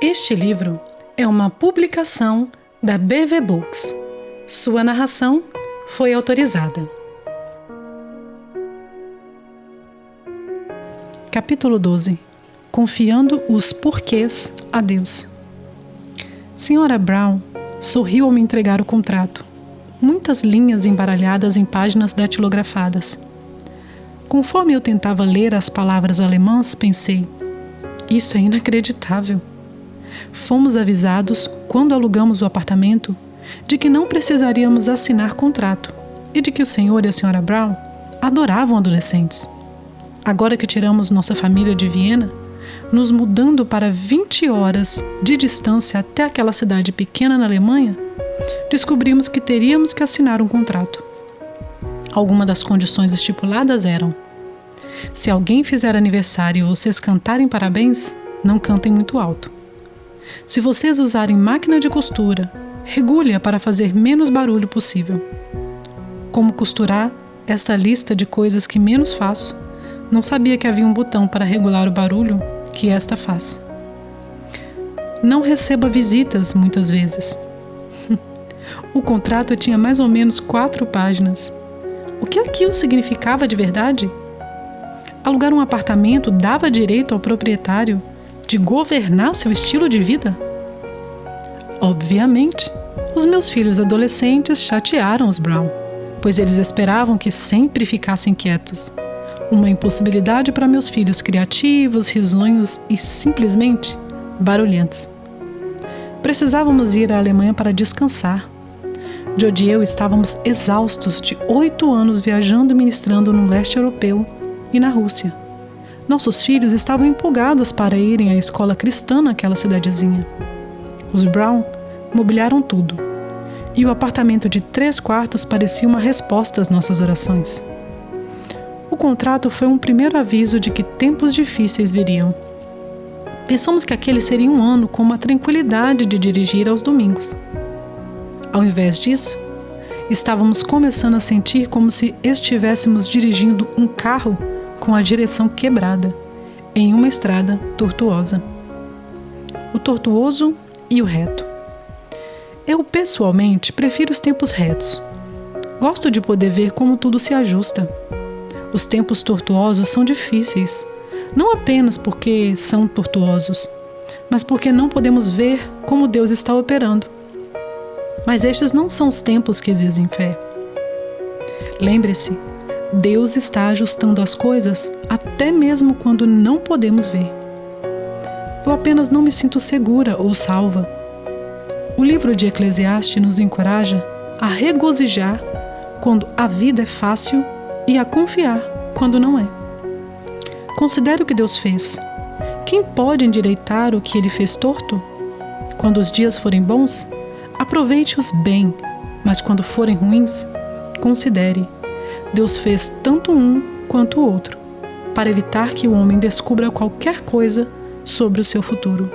Este livro é uma publicação da BV Books. Sua narração foi autorizada. Capítulo 12. Confiando os porquês a Deus. Senhora Brown sorriu ao me entregar o contrato. Muitas linhas embaralhadas em páginas datilografadas. Conforme eu tentava ler as palavras alemãs, pensei: isso é inacreditável. Fomos avisados, quando alugamos o apartamento, de que não precisaríamos assinar contrato e de que o senhor e a senhora Brown adoravam adolescentes. Agora que tiramos nossa família de Viena, nos mudando para 20 horas de distância até aquela cidade pequena na Alemanha, descobrimos que teríamos que assinar um contrato. Algumas das condições estipuladas eram: se alguém fizer aniversário e vocês cantarem parabéns, não cantem muito alto. Se vocês usarem máquina de costura, regule-a para fazer menos barulho possível. Como costurar esta lista de coisas que menos faço? Não sabia que havia um botão para regular o barulho que esta faz. Não receba visitas muitas vezes. O contrato tinha mais ou menos 4 páginas. O que aquilo significava de verdade? Alugar um apartamento dava direito ao proprietário de governar seu estilo de vida? Obviamente, os meus filhos adolescentes chatearam os Brown, pois eles esperavam que sempre ficassem quietos. Uma impossibilidade para meus filhos criativos, risonhos e simplesmente barulhentos. Precisávamos ir à Alemanha para descansar. Jody e eu estávamos exaustos de 8 anos viajando e ministrando no leste europeu e na Rússia. Nossos filhos estavam empolgados para irem à escola cristã naquela cidadezinha. Os Brown mobiliaram tudo, e o apartamento de 3 quartos parecia uma resposta às nossas orações. O contrato foi um primeiro aviso de que tempos difíceis viriam. Pensamos que aquele seria um ano com uma tranquilidade de dirigir aos domingos. Ao invés disso, estávamos começando a sentir como se estivéssemos dirigindo um carro com a direção quebrada, em uma estrada tortuosa. O tortuoso e o reto. Eu, pessoalmente, prefiro os tempos retos. Gosto de poder ver como tudo se ajusta. Os tempos tortuosos são difíceis, não apenas porque são tortuosos, mas porque não podemos ver como Deus está operando. Mas estes não são os tempos que exigem fé. Lembre-se, Deus está ajustando as coisas até mesmo quando não podemos ver. Eu apenas não me sinto segura ou salva. O livro de Eclesiastes nos encoraja a regozijar quando a vida é fácil e a confiar quando não é. Considere o que Deus fez. Quem pode endireitar o que Ele fez torto? Quando os dias forem bons, aproveite-os bem, mas quando forem ruins, considere: Deus fez tanto um quanto o outro, para evitar que o homem descubra qualquer coisa sobre o seu futuro.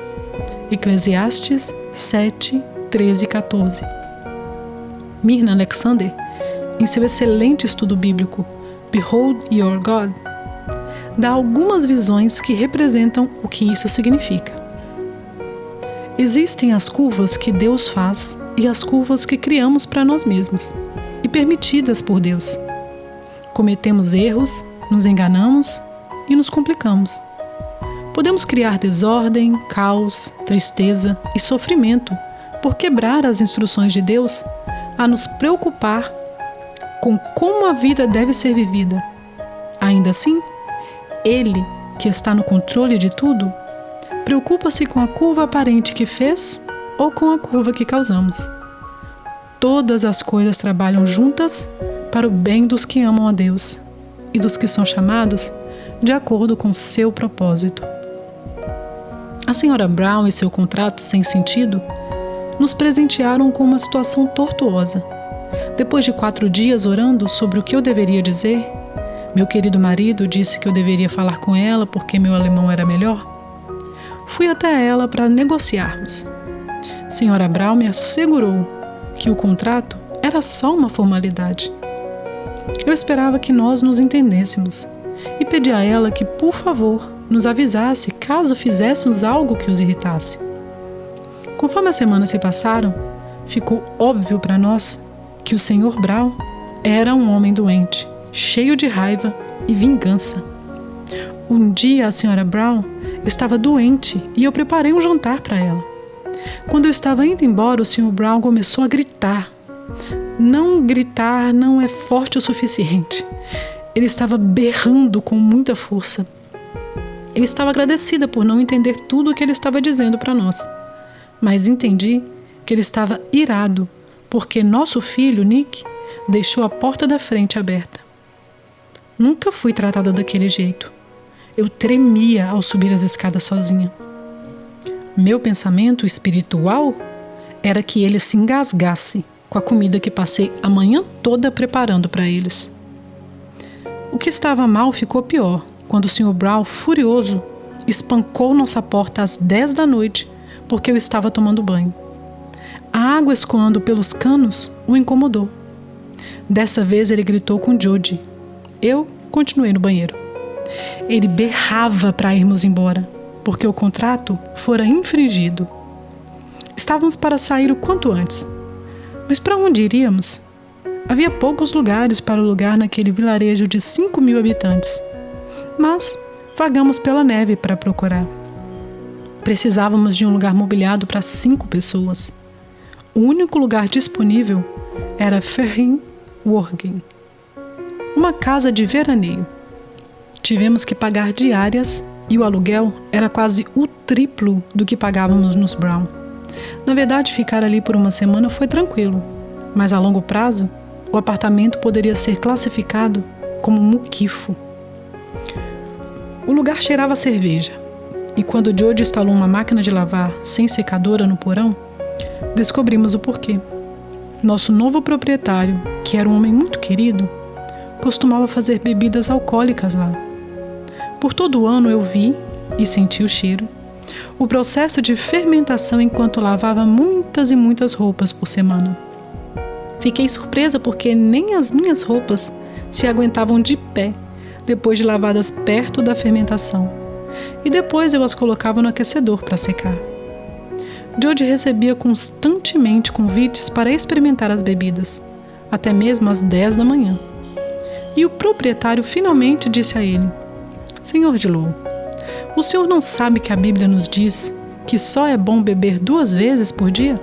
Eclesiastes 7, 13 e 14. Myrna Alexander, em seu excelente estudo bíblico Behold Your God, dá algumas visões que representam o que isso significa. Existem as curvas que Deus faz e as curvas que criamos para nós mesmos, e permitidas por Deus. Cometemos erros, nos enganamos e nos complicamos. Podemos criar desordem, caos, tristeza e sofrimento por quebrar as instruções de Deus a nos preocupar com como a vida deve ser vivida. Ainda assim, Ele, que está no controle de tudo, preocupa-se com a curva aparente que fez ou com a curva que causamos. Todas as coisas trabalham juntas para o bem dos que amam a Deus e dos que são chamados de acordo com seu propósito. A senhora Brown e seu contrato sem sentido nos presentearam com uma situação tortuosa. Depois de 4 dias orando sobre o que eu deveria dizer, meu querido marido disse que eu deveria falar com ela porque meu alemão era melhor. Fui até ela para negociarmos. Senhora Brown me assegurou que o contrato era só uma formalidade. Eu esperava que nós nos entendêssemos e pedi a ela que, por favor, nos avisasse caso fizéssemos algo que os irritasse. Conforme as semanas se passaram, ficou óbvio para nós que o Sr. Brown era um homem doente, cheio de raiva e vingança. Um dia a Sra. Brown estava doente e eu preparei um jantar para ela. Quando eu estava indo embora, o Sr. Brown começou a gritar. Não gritar não é forte o suficiente. Ele estava berrando com muita força. Eu estava agradecida por não entender tudo o que ele estava dizendo para nós, mas entendi que ele estava irado porque nosso filho, Nick, deixou a porta da frente aberta. Nunca fui tratada daquele jeito. Eu tremia ao subir as escadas sozinha. Meu pensamento espiritual era que ele se engasgasse com a comida que passei a manhã toda preparando para eles. O que estava mal ficou pior quando o Sr. Brown, furioso, espancou nossa porta às 10 da noite porque eu estava tomando banho. A água escoando pelos canos o incomodou. Dessa vez ele gritou com Jody. Eu continuei no banheiro. Ele berrava para irmos embora, porque o contrato fora infringido. Estávamos para sair o quanto antes. Mas para onde iríamos? Havia poucos lugares para alugar naquele vilarejo de 5.000 habitantes. Mas vagamos pela neve para procurar. Precisávamos de um lugar mobiliado para 5 pessoas. O único lugar disponível era Ferrin Worgen, uma casa de veraneio. Tivemos que pagar diárias e o aluguel era quase o triplo do que pagávamos nos Brown. Na verdade, ficar ali por uma semana foi tranquilo, mas a longo prazo, o apartamento poderia ser classificado como muquifo. O lugar cheirava a cerveja, e quando Jody instalou uma máquina de lavar sem secadora no porão, descobrimos o porquê. Nosso novo proprietário, que era um homem muito querido, costumava fazer bebidas alcoólicas lá. Por todo o ano eu vi e senti o cheiro, o processo de fermentação enquanto lavava muitas e muitas roupas por semana. Fiquei surpresa porque nem as minhas roupas se aguentavam de pé depois de lavadas perto da fermentação, e depois eu as colocava no aquecedor para secar. Jody recebia constantemente convites para experimentar as bebidas, até mesmo às 10 da manhã. E o proprietário finalmente disse a ele: Senhor Dillow, o senhor não sabe que a Bíblia nos diz que só é bom beber 2 vezes por dia?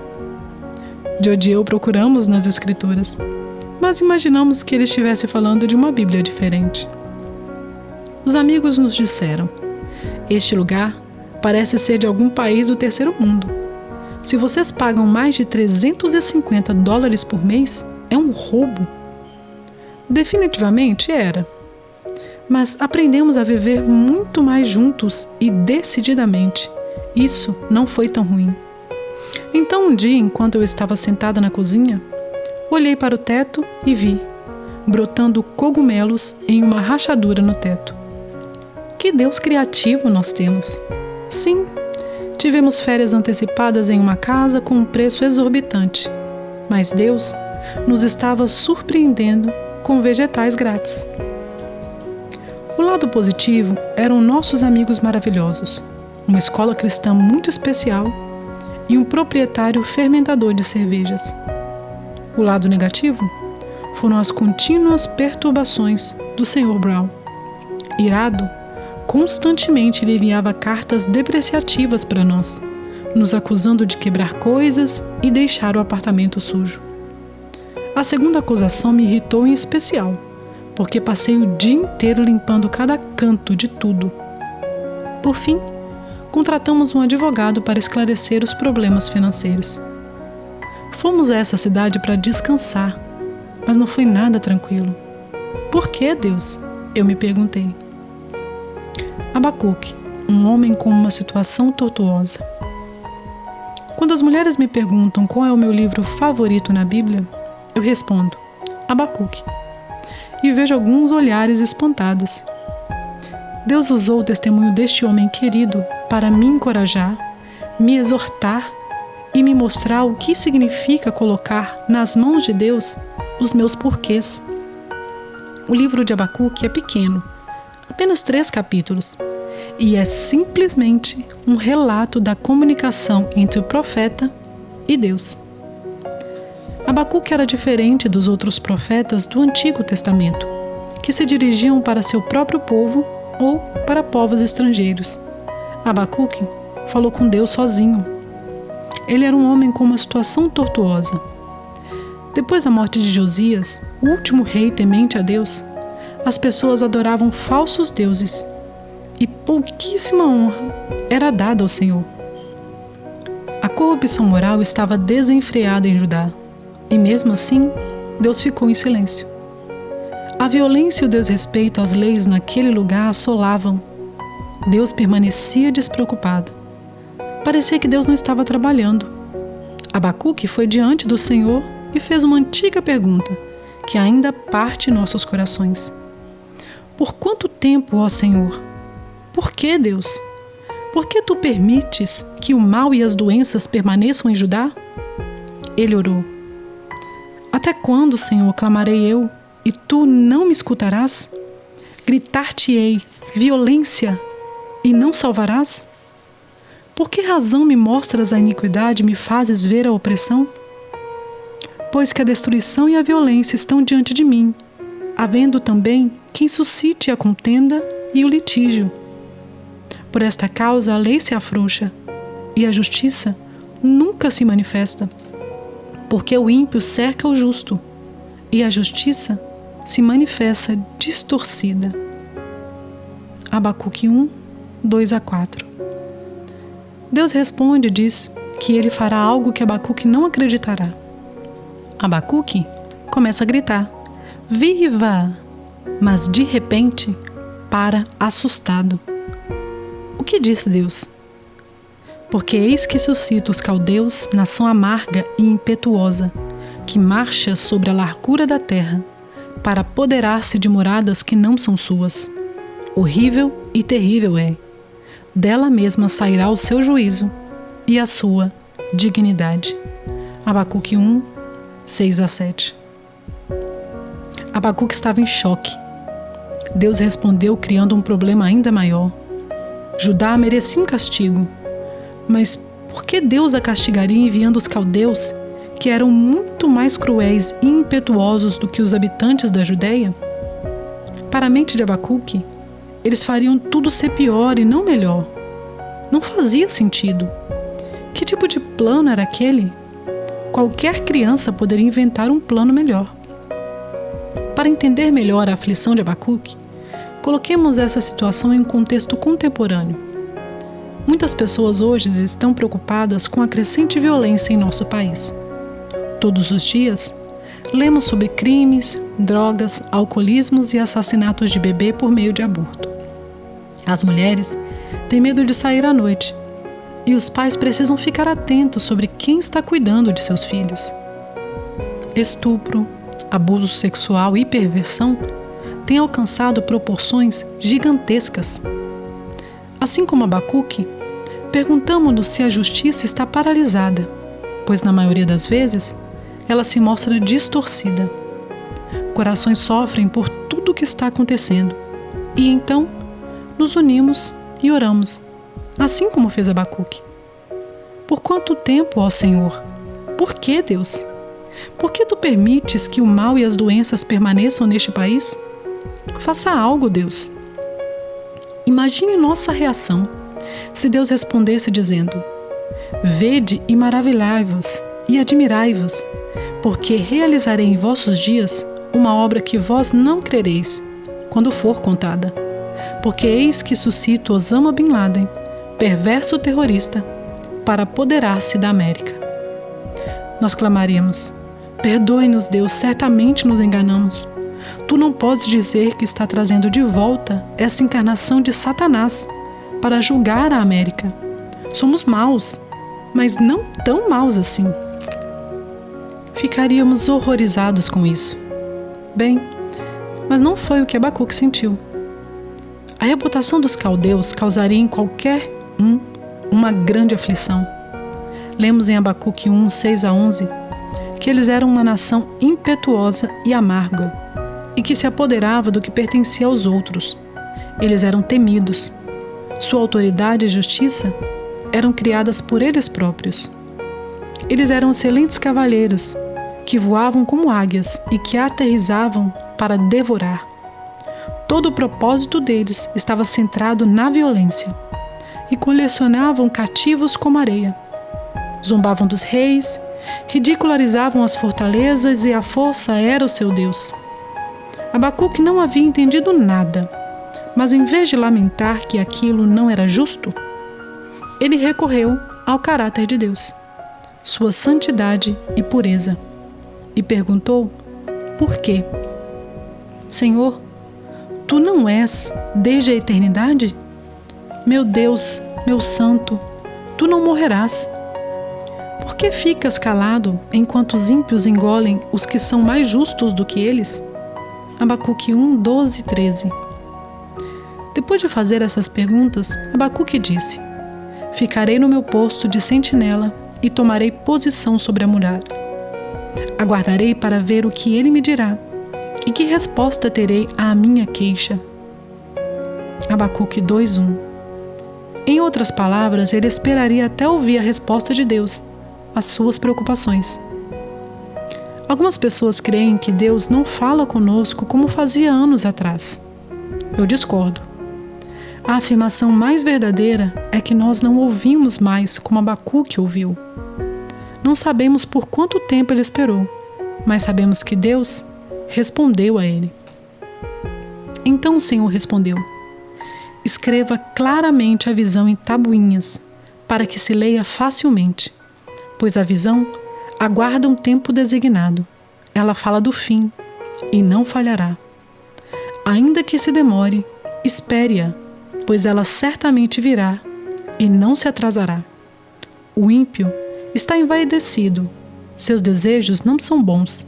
Jody e eu procuramos nas Escrituras, mas imaginamos que ele estivesse falando de uma Bíblia diferente. Os amigos nos disseram: este lugar parece ser de algum país do terceiro mundo. Se vocês pagam mais de $350 por mês, é um roubo. Definitivamente era. Mas aprendemos a viver muito mais juntos e decididamente. Isso não foi tão ruim. Então um dia, enquanto eu estava sentada na cozinha, olhei para o teto e vi, brotando cogumelos em uma rachadura no teto. Que Deus criativo nós temos! Sim, tivemos férias antecipadas em uma casa com um preço exorbitante, mas Deus nos estava surpreendendo com vegetais grátis. O lado positivo eram nossos amigos maravilhosos, uma escola cristã muito especial e um proprietário fermentador de cervejas. O lado negativo foram as contínuas perturbações do Sr. Brown. Irado, constantemente ele enviava cartas depreciativas para nós, nos acusando de quebrar coisas e deixar o apartamento sujo. A segunda acusação me irritou em especial, porque passei o dia inteiro limpando cada canto de tudo. Por fim, contratamos um advogado para esclarecer os problemas financeiros. Fomos a essa cidade para descansar, mas não foi nada tranquilo. Por que, Deus? Eu me perguntei. Abacuque, um homem com uma situação tortuosa. Quando as mulheres me perguntam qual é o meu livro favorito na Bíblia, eu respondo: Abacuque. E vejo alguns olhares espantados. Deus usou o testemunho deste homem querido para me encorajar, me exortar e me mostrar o que significa colocar nas mãos de Deus os meus porquês. O livro de Abacuque é pequeno, apenas 3 capítulos. e é simplesmente um relato da comunicação entre o profeta e Deus. Abacuque era diferente dos outros profetas do Antigo Testamento, que se dirigiam para seu próprio povo ou para povos estrangeiros. Abacuque falou com Deus sozinho. Ele era um homem com uma situação tortuosa. Depois da morte de Josias, o último rei temente a Deus, as pessoas adoravam falsos deuses e pouquíssima honra era dada ao Senhor. A corrupção moral estava desenfreada em Judá, e mesmo assim, Deus ficou em silêncio. A violência e o desrespeito às leis naquele lugar assolavam. Deus permanecia despreocupado. Parecia que Deus não estava trabalhando. Abacuque foi diante do Senhor e fez uma antiga pergunta, que ainda parte nossos corações. Por quanto tempo, ó Senhor? Por que, Deus? Por que tu permites que o mal e as doenças permaneçam em Judá? Ele orou. Até quando, Senhor, clamarei eu, e tu não me escutarás? Gritar-te-ei violência e não salvarás? Por que razão me mostras a iniquidade e me fazes ver a opressão? Pois que a destruição e a violência estão diante de mim, havendo também quem suscite a contenda e o litígio. Por esta causa a lei se afrouxa, e a justiça nunca se manifesta, porque o ímpio cerca o justo, e a justiça se manifesta distorcida. Abacuque 1, 2-4. Deus responde e diz que ele fará algo que Abacuque não acreditará. Abacuque começa a gritar: viva! Mas de repente para assustado. O que disse Deus? Porque eis que suscita os caldeus, nação amarga e impetuosa, que marcha sobre a largura da terra, para apoderar-se de moradas que não são suas. Horrível e terrível é. Dela mesma sairá o seu juízo e a sua dignidade. Abacuque 1, 6-7. Abacuque estava em choque. Deus respondeu criando um problema ainda maior. Judá merecia um castigo, mas por que Deus a castigaria enviando os caldeus, que eram muito mais cruéis e impetuosos do que os habitantes da Judeia? Para a mente de Abacuque, eles fariam tudo ser pior e não melhor. Não fazia sentido. Que tipo de plano era aquele? Qualquer criança poderia inventar um plano melhor. Para entender melhor a aflição de Abacuque, coloquemos essa situação em um contexto contemporâneo. Muitas pessoas hoje estão preocupadas com a crescente violência em nosso país. Todos os dias, lemos sobre crimes, drogas, alcoolismos e assassinatos de bebê por meio de aborto. As mulheres têm medo de sair à noite e os pais precisam ficar atentos sobre quem está cuidando de seus filhos. Estupro, abuso sexual e perversão têm alcançado proporções gigantescas. Assim como Abacuque, perguntamos-nos se a justiça está paralisada, pois na maioria das vezes ela se mostra distorcida. Corações sofrem por tudo o que está acontecendo e então nos unimos e oramos, assim como fez Abacuque. Por quanto tempo, ó Senhor? Por que, Deus? Por que tu permites que o mal e as doenças permaneçam neste país? Faça algo, Deus. Imagine nossa reação se Deus respondesse dizendo: vede e maravilhai-vos e admirai-vos, porque realizarei em vossos dias uma obra que vós não crereis, quando for contada. Porque eis que suscito Osama Bin Laden, perverso terrorista, para apoderar-se da América. Nós clamaríamos: perdoe-nos, Deus, certamente nos enganamos. Tu não podes dizer que está trazendo de volta essa encarnação de Satanás para julgar a América. Somos maus, mas não tão maus assim. Ficaríamos horrorizados com isso. Bem, mas não foi o que Abacuque sentiu. A reputação dos caldeus causaria em qualquer uma grande aflição. Lemos em Abacuque 1, 6-11, que eles eram uma nação impetuosa e amarga, e que se apoderava do que pertencia aos outros. Eles eram temidos. Sua autoridade e justiça eram criadas por eles próprios. Eles eram excelentes cavaleiros, que voavam como águias e que aterrizavam para devorar. Todo o propósito deles estava centrado na violência, e colecionavam cativos como areia. Zombavam dos reis, ridicularizavam as fortalezas e a força era o seu Deus. Abacuque não havia entendido nada, mas em vez de lamentar que aquilo não era justo, ele recorreu ao caráter de Deus, sua santidade e pureza, e perguntou: por quê? Senhor, tu não és desde a eternidade? Meu Deus, meu santo, tu não morrerás. Por que ficas calado enquanto os ímpios engolem os que são mais justos do que eles? Abacuque 1, 12 e 13. Depois de fazer essas perguntas, Abacuque disse: ficarei no meu posto de sentinela e tomarei posição sobre a muralha. Aguardarei para ver o que ele me dirá e que resposta terei à minha queixa. Abacuque 2:1. Em outras palavras, ele esperaria até ouvir a resposta de Deus às suas preocupações. Algumas pessoas creem que Deus não fala conosco como fazia anos atrás. Eu discordo. A afirmação mais verdadeira é que nós não ouvimos mais como Abacuque ouviu. Não sabemos por quanto tempo ele esperou, mas sabemos que Deus respondeu a ele. Então o Senhor respondeu: escreva claramente a visão em tabuinhas, para que se leia facilmente, pois a visão aguarda um tempo designado. Ela fala do fim e não falhará. Ainda que se demore, espere-a, pois ela certamente virá e não se atrasará. O ímpio está envaidecido, seus desejos não são bons,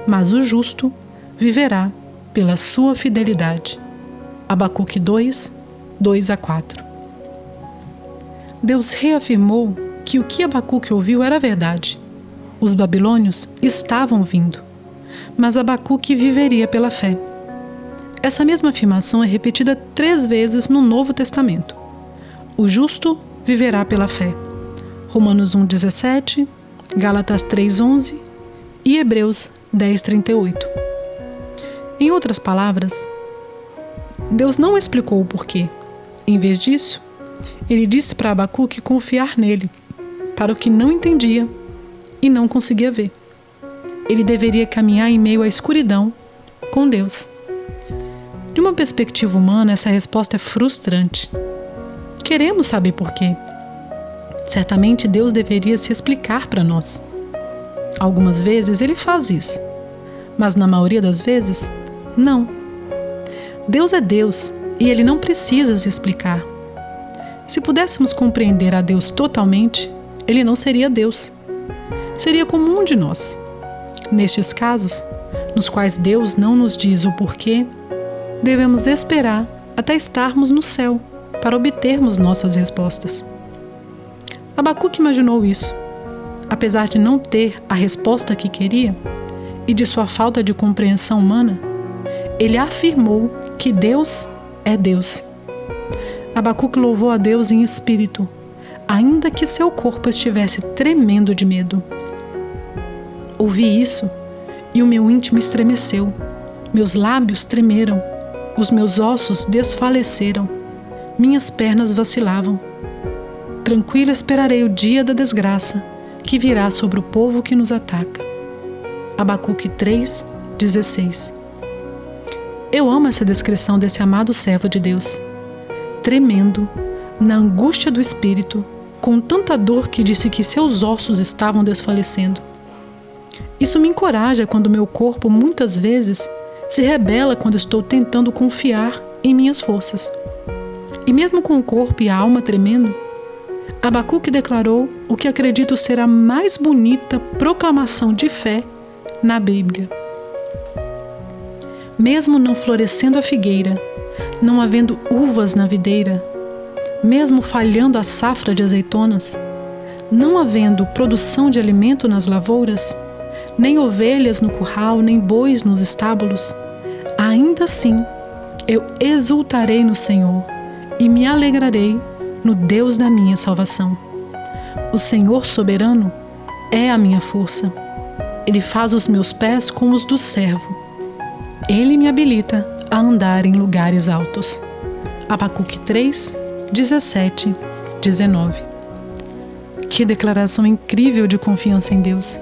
mas o justo viverá pela sua fidelidade. Abacuque 2, 2 a 4. Deus reafirmou que o que Abacuque ouviu era verdade. Os babilônios estavam vindo, mas Abacuque viveria pela fé. Essa mesma afirmação é repetida 3 vezes no Novo Testamento. O justo viverá pela fé. Romanos 1,17, Gálatas 3,11 e Hebreus 10,38. Em outras palavras, Deus não explicou o porquê. Em vez disso, ele disse para Abacuque confiar nele, para o que não entendia e não conseguia ver. Ele deveria caminhar em meio à escuridão com Deus. De uma perspectiva humana, essa resposta é frustrante. Queremos saber por quê. Certamente Deus deveria se explicar para nós. Algumas vezes ele faz isso, mas na maioria das vezes, não. Deus é Deus e ele não precisa se explicar. Se pudéssemos compreender a Deus totalmente, ele não seria Deus. Seria como um de nós. Nestes casos, nos quais Deus não nos diz o porquê, devemos esperar até estarmos no céu para obtermos nossas respostas. Abacuque imaginou isso. Apesar de não ter a resposta que queria e de sua falta de compreensão humana, ele afirmou que Deus é Deus. Abacuque louvou a Deus em espírito, ainda que seu corpo estivesse tremendo de medo. Ouvi isso e o meu íntimo estremeceu, meus lábios tremeram, os meus ossos desfaleceram, minhas pernas vacilavam. Tranquilo esperarei o dia da desgraça que virá sobre o povo que nos ataca. Abacuque 3, 16. Eu amo essa descrição desse amado servo de Deus. Tremendo, na angústia do espírito, com tanta dor que disse que seus ossos estavam desfalecendo. Isso me encoraja quando meu corpo muitas vezes se rebela quando estou tentando confiar em minhas forças. E mesmo com o corpo e a alma tremendo, Abacuque declarou o que acredito ser a mais bonita proclamação de fé na Bíblia. Mesmo não florescendo a figueira, não havendo uvas na videira, mesmo falhando a safra de azeitonas, não havendo produção de alimento nas lavouras, nem ovelhas no curral, nem bois nos estábulos, ainda assim eu exultarei no Senhor, e me alegrarei no Deus da minha salvação. O Senhor soberano é a minha força. Ele faz os meus pés como os do servo. Ele me habilita a andar em lugares altos. Abacuque 3, 17, 19. Que declaração incrível de confiança em Deus!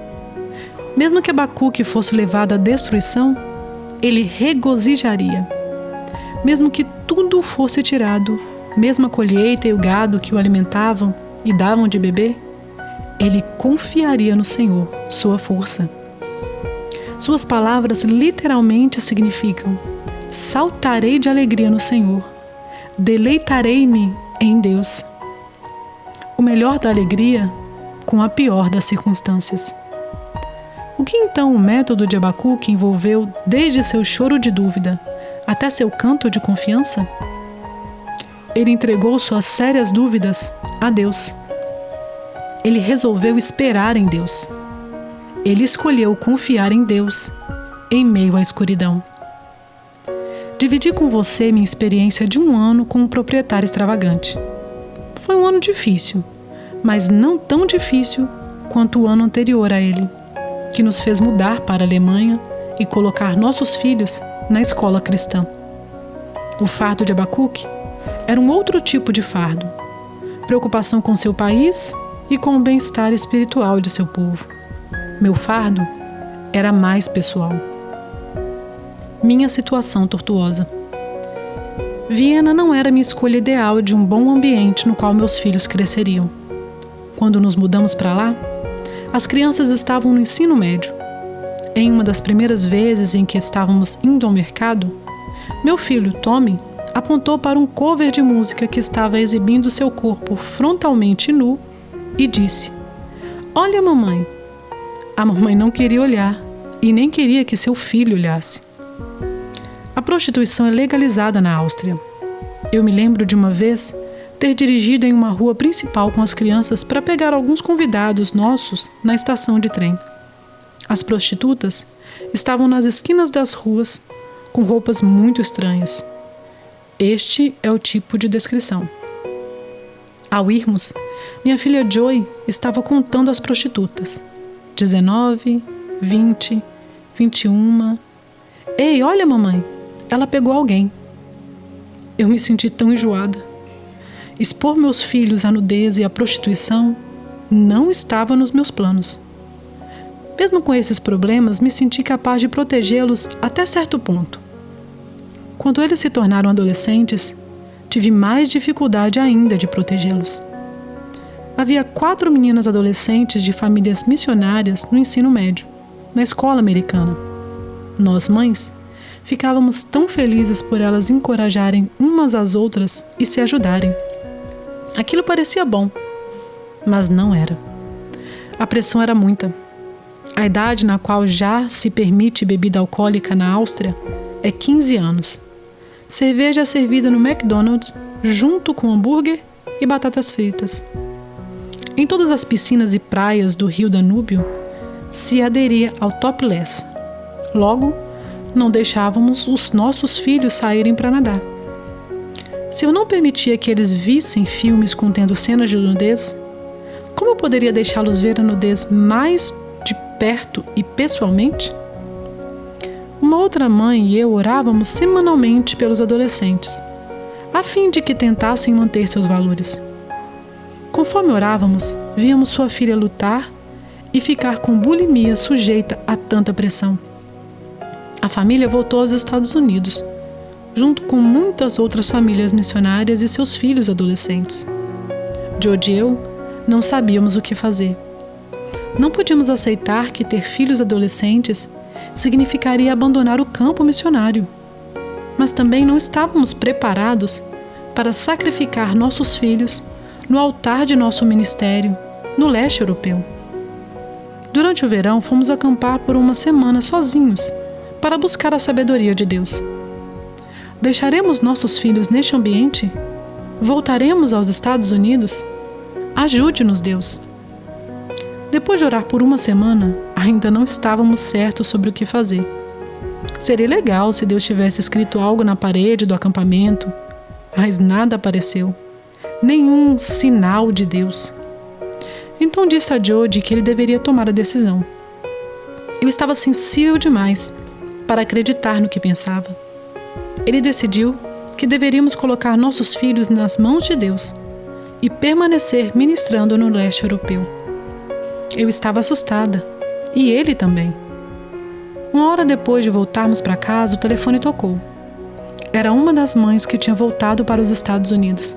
Mesmo que Abacuque fosse levado à destruição, ele regozijaria. Mesmo que tudo fosse tirado, mesmo a colheita e o gado que o alimentavam e davam de beber, ele confiaria no Senhor, sua força. Suas palavras literalmente significam: saltarei de alegria no Senhor, deleitarei-me em Deus. O melhor da alegria com a pior das circunstâncias. O que então o método de Abacuque envolveu desde seu choro de dúvida até seu canto de confiança? Ele entregou suas sérias dúvidas a Deus. Ele resolveu esperar em Deus. Ele escolheu confiar em Deus em meio à escuridão. Dividi com você minha experiência de um ano com um proprietário extravagante. Foi um ano difícil, mas não tão difícil quanto o ano anterior a ele, que nos fez mudar para a Alemanha e colocar nossos filhos na escola cristã. O fardo de Abacuque era um outro tipo de fardo, preocupação com seu país e com o bem-estar espiritual de seu povo. Meu fardo era mais pessoal. Minha situação tortuosa. Viena não era minha escolha ideal de um bom ambiente no qual meus filhos cresceriam. Quando nos mudamos para lá, as crianças estavam no ensino médio. Em uma das primeiras vezes em que estávamos indo ao mercado, meu filho, Tommy, apontou para um cover de música que estava exibindo seu corpo frontalmente nu e disse: "Olha, mamãe." A mamãe não queria olhar e nem queria que seu filho olhasse. A prostituição é legalizada na Áustria. Eu me lembro de uma vez ter dirigido em uma rua principal com as crianças para pegar alguns convidados nossos na estação de trem. As prostitutas estavam nas esquinas das ruas com roupas muito estranhas. Este é o tipo de descrição. Ao irmos, minha filha Joy estava contando as prostitutas. 19, 20, 21. Ei, olha, mamãe, ela pegou alguém. Eu me senti tão enjoada. Expor meus filhos à nudez e à prostituição não estava nos meus planos. Mesmo com esses problemas, me senti capaz de protegê-los até certo ponto. Quando eles se tornaram adolescentes, tive mais dificuldade ainda de protegê-los. Havia 4 meninas adolescentes de famílias missionárias no ensino médio, na escola americana. Nós, mães, ficávamos tão felizes por elas encorajarem umas às outras e se ajudarem. Aquilo parecia bom, mas não era. A pressão era muita. A idade na qual já se permite bebida alcoólica na Áustria é 15 anos. Cerveja é servida no McDonald's junto com hambúrguer e batatas fritas. Em todas as piscinas e praias do rio Danúbio se aderia ao topless. Logo, não deixávamos os nossos filhos saírem para nadar. Se eu não permitia que eles vissem filmes contendo cenas de nudez, como eu poderia deixá-los ver a nudez mais de perto e pessoalmente? Uma outra mãe e eu orávamos semanalmente pelos adolescentes, a fim de que tentassem manter seus valores. Conforme orávamos, víamos sua filha lutar e ficar com bulimia sujeita a tanta pressão. A família voltou aos Estados Unidos, junto com muitas outras famílias missionárias e seus filhos adolescentes. George e eu não sabíamos o que fazer. Não podíamos aceitar que ter filhos adolescentes significaria abandonar o campo missionário, mas também não estávamos preparados para sacrificar nossos filhos no altar de nosso ministério no leste europeu. Durante o verão, fomos acampar por uma semana sozinhos para buscar a sabedoria de Deus. Deixaremos nossos filhos neste ambiente? Voltaremos aos Estados Unidos? Ajude-nos, Deus. Depois de orar por uma semana, ainda não estávamos certos sobre o que fazer. Seria legal se Deus tivesse escrito algo na parede do acampamento, mas nada apareceu. Nenhum sinal de Deus. Então disse a Jody que ele deveria tomar a decisão. Eu estava sensível demais para acreditar no que pensava. Ele decidiu que deveríamos colocar nossos filhos nas mãos de Deus e permanecer ministrando no leste europeu. Eu estava assustada, e ele também. Uma hora depois de voltarmos para casa, o telefone tocou. Era uma das mães que tinha voltado para os Estados Unidos.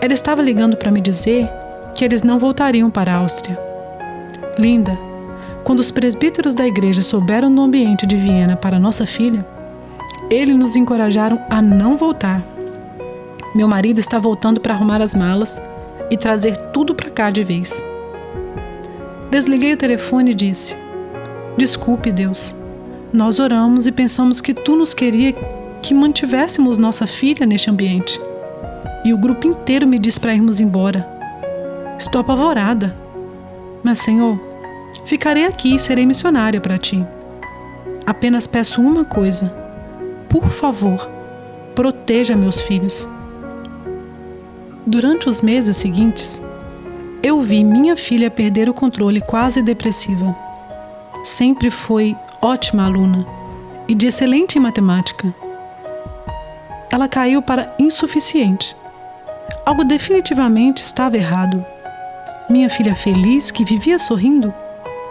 Ela estava ligando para me dizer que eles não voltariam para a Áustria. Linda, quando os presbíteros da igreja souberam do ambiente de Viena para nossa filha, eles nos encorajaram a não voltar. Meu marido está voltando para arrumar as malas e trazer tudo para cá de vez. Desliguei o telefone e disse: desculpe, Deus. Nós oramos e pensamos que tu nos queria que mantivéssemos nossa filha neste ambiente. E o grupo inteiro me diz para irmos embora. Estou apavorada. Mas, Senhor, ficarei aqui e serei missionária para ti. Apenas peço uma coisa. Por favor, proteja meus filhos. Durante os meses seguintes, eu vi minha filha perder o controle, quase depressiva. Sempre foi ótima aluna e de excelente em matemática. Ela caiu para insuficiente. Algo definitivamente estava errado. Minha filha feliz, que vivia sorrindo,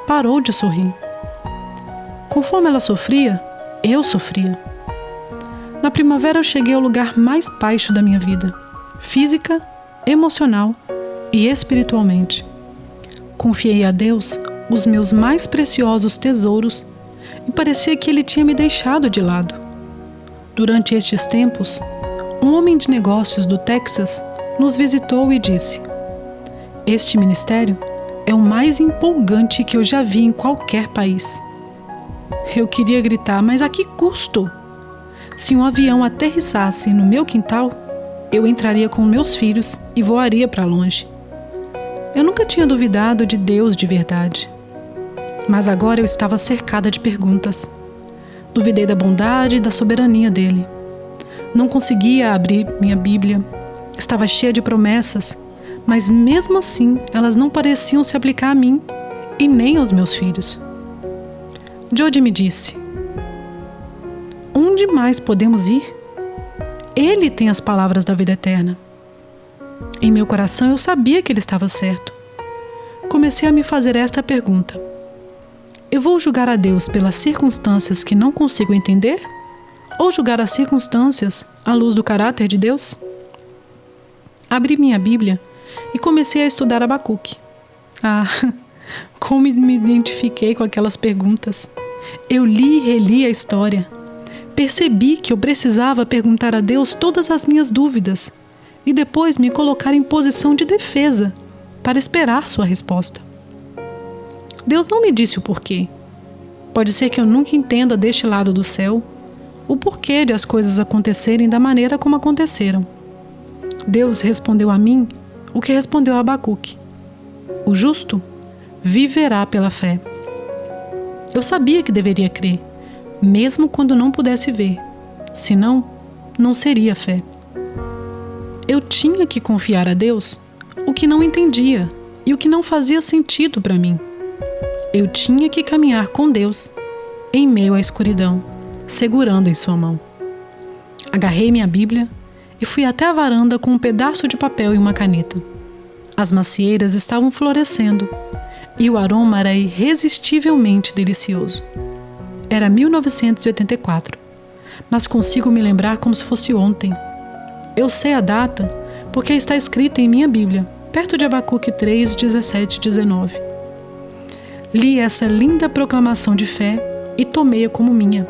parou de sorrir. Conforme ela sofria, eu sofria. Na primavera eu cheguei ao lugar mais baixo da minha vida, física, emocional e espiritualmente. Confiei a Deus os meus mais preciosos tesouros e parecia que Ele tinha me deixado de lado. Durante estes tempos, um homem de negócios do Texas nos visitou e disse: este ministério é o mais empolgante que eu já vi em qualquer país. Eu queria gritar, mas a que custo? Se um avião aterrissasse no meu quintal, eu entraria com meus filhos e voaria para longe. Eu nunca tinha duvidado de Deus de verdade. Mas agora eu estava cercada de perguntas. Duvidei da bondade e da soberania dele. Não conseguia abrir minha Bíblia. Estava cheia de promessas, mas mesmo assim elas não pareciam se aplicar a mim e nem aos meus filhos. Jody me disse: onde mais podemos ir? Ele tem as palavras da vida eterna. Em meu coração eu sabia que ele estava certo. Comecei a me fazer esta pergunta: eu vou julgar a Deus pelas circunstâncias que não consigo entender? Ou julgar as circunstâncias à luz do caráter de Deus? Abri minha Bíblia e comecei a estudar Abacuque. Como me identifiquei com aquelas perguntas. Eu li e reli a história. Percebi que eu precisava perguntar a Deus todas as minhas dúvidas e depois me colocar em posição de defesa para esperar sua resposta. Deus não me disse o porquê. Pode ser que eu nunca entenda deste lado do céu o porquê de as coisas acontecerem da maneira como aconteceram. Deus respondeu a mim o que respondeu a Abacuque: o justo viverá pela fé. Eu sabia que deveria crer, mesmo quando não pudesse ver, senão não seria fé. Eu tinha que confiar a Deus o que não entendia e o que não fazia sentido para mim. Eu tinha que caminhar com Deus em meio à escuridão, segurando em sua mão. Agarrei minha Bíblia e fui até a varanda com um pedaço de papel e uma caneta. As macieiras estavam florescendo e o aroma era irresistivelmente delicioso. Era 1984, mas consigo me lembrar como se fosse ontem. Eu sei a data porque está escrita em minha Bíblia, perto de Abacuque 3, 17 e 19. Li essa linda proclamação de fé e tomei-a como minha.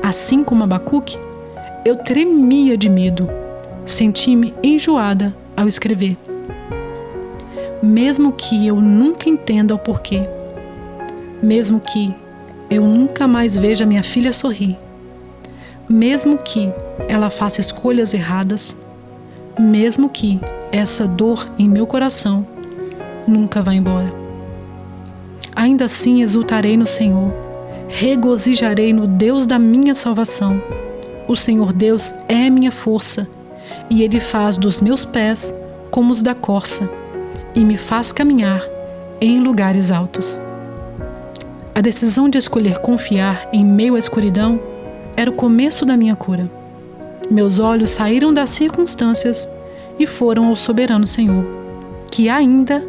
Assim como Abacuque, eu tremia de medo. Senti-me enjoada ao escrever. Mesmo que eu nunca entenda o porquê, mesmo que eu nunca mais veja minha filha sorrir, mesmo que ela faça escolhas erradas, mesmo que essa dor em meu coração nunca vá embora. Ainda assim exultarei no Senhor, regozijarei no Deus da minha salvação. O Senhor Deus é minha força e Ele faz dos meus pés como os da corça, e me faz caminhar em lugares altos. A decisão de escolher confiar em meio à escuridão era o começo da minha cura. Meus olhos saíram das circunstâncias e foram ao soberano Senhor, que ainda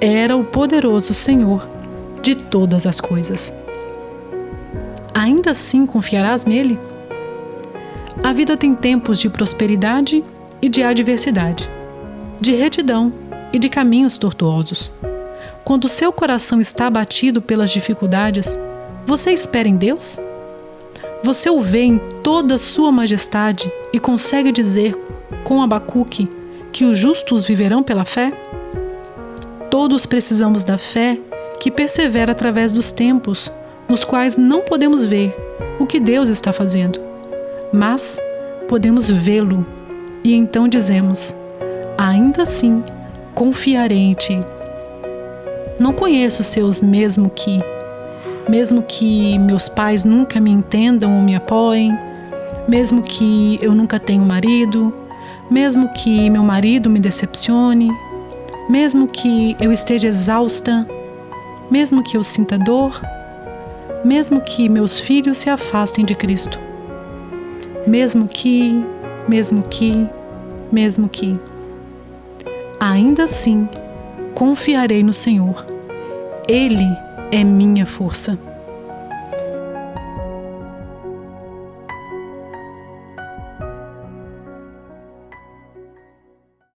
era o poderoso Senhor de todas as coisas. Ainda assim confiarás nele? A vida tem tempos de prosperidade e de adversidade, de retidão e de caminhos tortuosos. Quando seu coração está abatido pelas dificuldades, você espera em Deus? Você o vê em toda sua majestade e consegue dizer com Abacuque que os justos viverão pela fé? Todos precisamos da fé que persevera através dos tempos, nos quais não podemos ver o que Deus está fazendo, mas podemos vê-lo, e então dizemos: ainda assim confiarei em ti. Não conheço seus mesmo que meus pais nunca me entendam ou me apoiem, mesmo que eu nunca tenha um marido, mesmo que meu marido me decepcione, mesmo que eu esteja exausta, mesmo que eu sinta dor, mesmo que meus filhos se afastem de Cristo, mesmo que, ainda assim confiarei no Senhor. Ele é minha força.